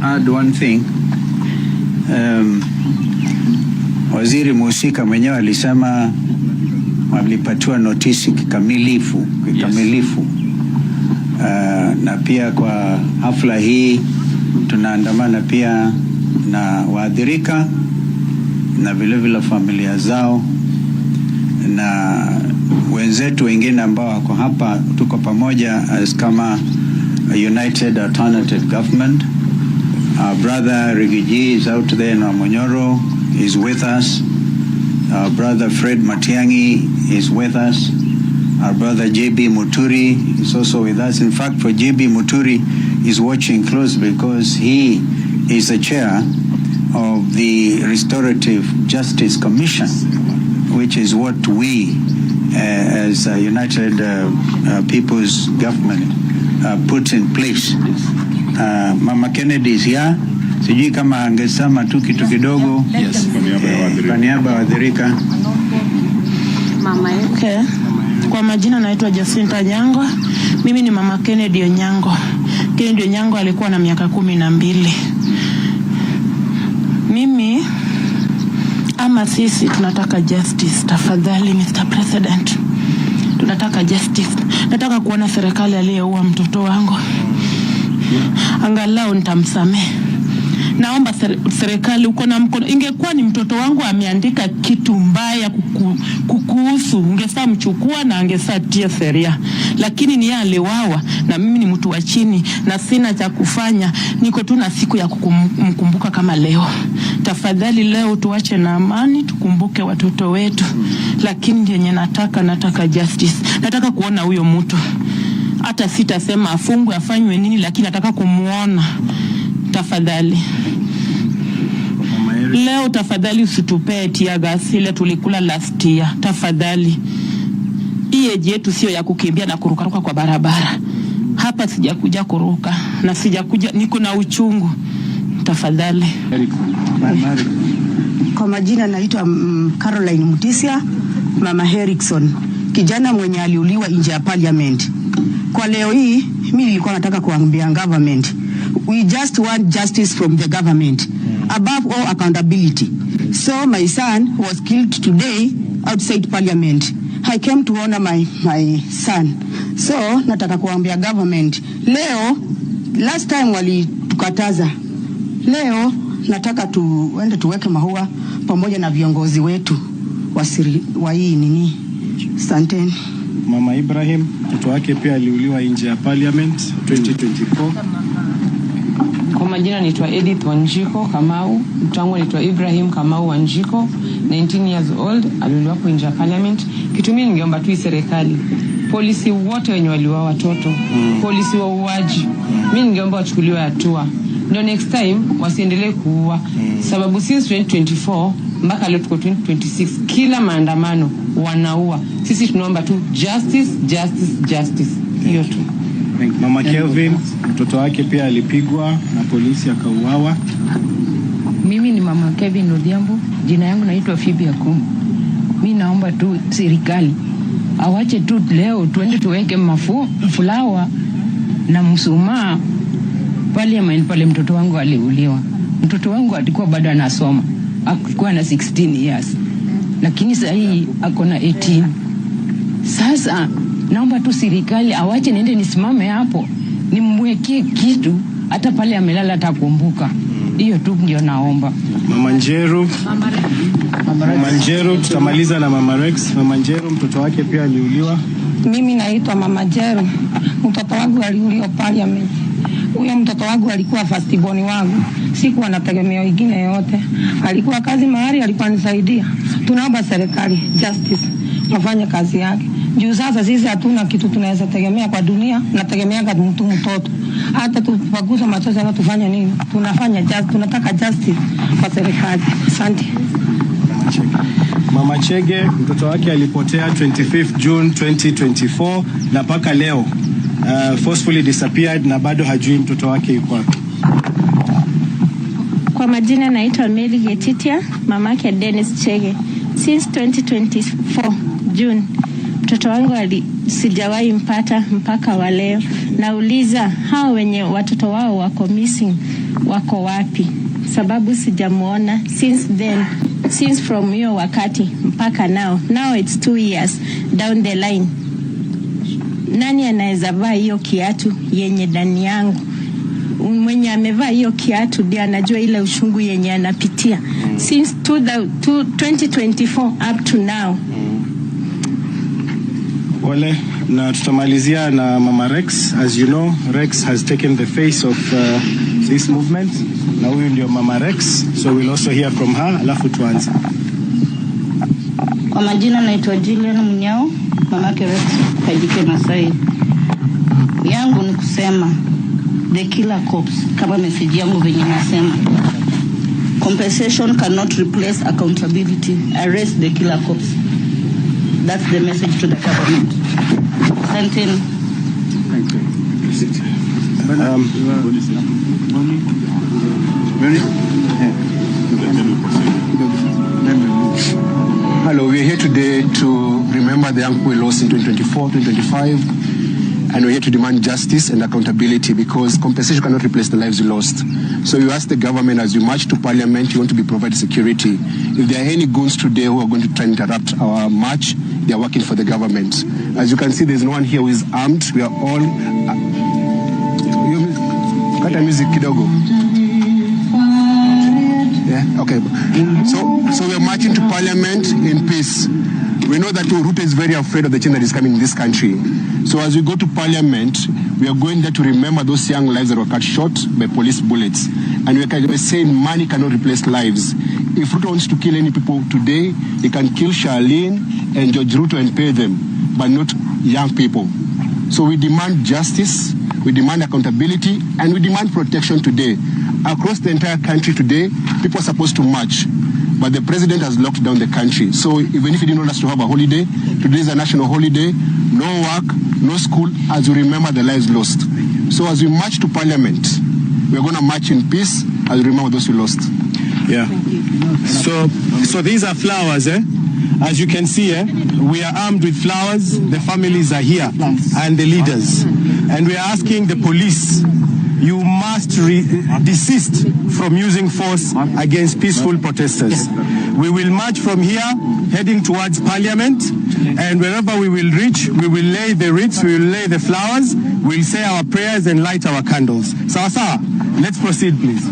add one thing. Waziri Musika mwenyewe alisema walipatiwa notisi kikamilifu. Na pia kwa hafla hii tunaandamana pia na waathirika na vile familia zao na wenzetu wengine ambao wako hapa. Tuko pamoja as kama United Alternative Government. Our brother Rigiji is out there in Amonyoro, is with us. Our brother Fred Matiangi is with us. Our brother JB Muturi is also with us. In fact, for JB Muturi is watching close because he is the chair of the Restorative Justice Commission, which is what we as United People's Government put in place. Mama Kennedy is here. Sijui kama angesema tu kitu kidogo. Yes, kwa niaba ya waathirika. Mama yake. Kwa majina naitwa Jacinta Nyango. Mimi ni Mama Kennedy Onyango. Kennedy Onyango alikuwa na miaka 12. Mimi ama sisi tunataka justice, tafadhali Mr. President. Tunataka justice. Nataka kuona serikali aliyeua mtoto wangu angalau nitamsamehe. Naomba serikali uko na mkono. Ingekuwa ni mtoto wangu ameandika kitu mbaya kukuhusu, ungesa mchukua na angesa tia sheria. Lakini ni yale wawa na mimi ni mtu wa chini na sina cha kufanya. Niko tu na siku ya kumkumbuka kama leo. Tafadhali leo tuache na amani, tukumbuke watoto wetu. Lakini yenye nataka justice. Nataka kuona huyo mtu. Hata sitasema afungwe afanywe nini, lakini nataka kumuona. Tafadhali. Leo tafadhali usitupee tia gas ile tulikula last year. Tafadhali. Hii yetu sio ya kukimbia na kurukaruka kwa barabara. Hapa sijakuja kuruka na sijakuja, niko na uchungu. Tafadhali. Kwa majina naitwa Caroline Mutisia, Mama Herrickson, kijana mwenye aliuliwa nje ya parliament. Kwa leo hii mimi nilikuwa nataka kuambia government, we just want justice from the government, above all accountability. So my son was killed today outside parliament. I came to honor my son. So nataka kuambia government, leo last time walitukataza, leo nataka tuende tuweke mahua pamoja na viongozi wetu wa hii nini. Asanteni. Mama Ibrahim, mtoto wake pia aliuliwa nje ya parliament 2024. Kwa majina naitwa Edith Wanjiko Kamau, mtoto wangu anaitwa Ibrahim Kamau Wanjiko, 19 years old, aliuliwa kwa nje ya parliament. Kitu mimi ningeomba tu serikali, polisi wote wenye waliua watoto, polisi wa uaji, mimi ningeomba wachukuliwe hatua. Ndio next time wasiendelee kuua. Sababu since 2024 mpaka leo tuko 2026 kila maandamano wanaua. Sisi tunaomba tu justice. Hiyo tu. Mama Kelvin, mtoto wake pia alipigwa na polisi akauawa. Mimi ni Mama Kevin Odhiambo, jina yangu naitwa Phoebe Akumu. Mimi naomba tu serikali awache tu leo tuende tuweke mafulawa na mshumaa pale mtoto wangu aliuliwa. Mtoto wangu alikuwa bado anasoma, alikuwa na 16 years. Lakini sasa hii ako na 18. Sasa naomba tu serikali awache niende nisimame hapo nimwekee kitu hata pale amelala atakumbuka. Hiyo tu ndio naomba. Mama Njeru, tutamaliza na Mama Rex. Mama Njeru, mtoto wake pia aliuliwa. Mimi naitwa Mama Njeru. Mtoto wangu aliuliwa parliament. Huyo mtoto wangu alikuwa first born wangu. Sikuwa na tegemeo lingine yote. Alikuwa kazi mahali, alikuwa nisaidia. Tunaomba serikali justice wafanye kazi yake. Juu sasa sisi hatuna kitu tunaweza tegemea kwa dunia, nategemea kwa mtoto. Hata tupagusa machozi na tufanye nini? Tunataka justice kwa serikali. Asante. Mama Chege, mtoto wake alipotea 25th June 2024 na mpaka leo forcefully disappeared na bado hajui mtoto wake yuko wapi. Kwa majina naitwa Mary Getitia, mamake Dennis Chege. Since 2024 June, mtoto wangu sijawahi mpata mpaka wa leo. Nauliza hao wenye watoto wao wako missing wako wapi? Sababu sijamuona since from hiyo wakati mpaka now it's 2 years down the line. Nani anaweza vaa hiyo kiatu yenye ndani yangu? Mwenye amevaa hiyo kiatu ndiye anajua ile ushungu yenye anapitia since 2024 up to now. Wale na tutamalizia na Mama Rex. As you know, Rex has taken the face of this movement. Na huyu ndio Mama Rex, so we'll also hear from her, alafu tuanze. Kwa majina naitwa Julian Munyao, mamake Rex Kajike Masai. Yangu ni kusema the killer cops, kama message yangu venye nasema. Compensation cannot replace accountability. Arrest the killer cops. That's the message to the government. Thank you. Hello, we are here today to remember the young people we lost in 2024, 2025, and we're here to demand justice and accountability because compensation cannot replace the lives we lost. So you ask the government, as you march to parliament, you want to be provided security. If there are any goons today who are going to try and interrupt our march, they are working for the government. As you can see, there's no one here who is armed. We are all... Kata music kidogo. Yeah, okay. So we are marching to parliament in peace. We know that Ruto is very afraid of the change that is coming in this country. So as we go to parliament, we are going there to remember those young lives that were cut short by police bullets. And we're saying money cannot replace lives. If Ruto wants to kill any people today, he can kill Charlene and George Ruto and pay them, but not young people. So we demand justice, we demand accountability, and we demand protection today. Across the entire country today, people are supposed to march, but the president has locked down the country. So even if he didn't want us to have a holiday, today is a national holiday, no work, no school, as we remember the lives lost. So as we march to parliament, we're going to march in peace as we remember those we lost. Yeah. So these are flowers, eh? As you can see, we are armed with flowers. The families are here and the leaders. And we are asking the police, you must desist from using force against peaceful protesters. We will march from here, heading towards parliament, and wherever we will reach, we will lay the wreaths, we will lay the flowers, we'll say our prayers and light our candles. Sawa sawa, let's proceed please.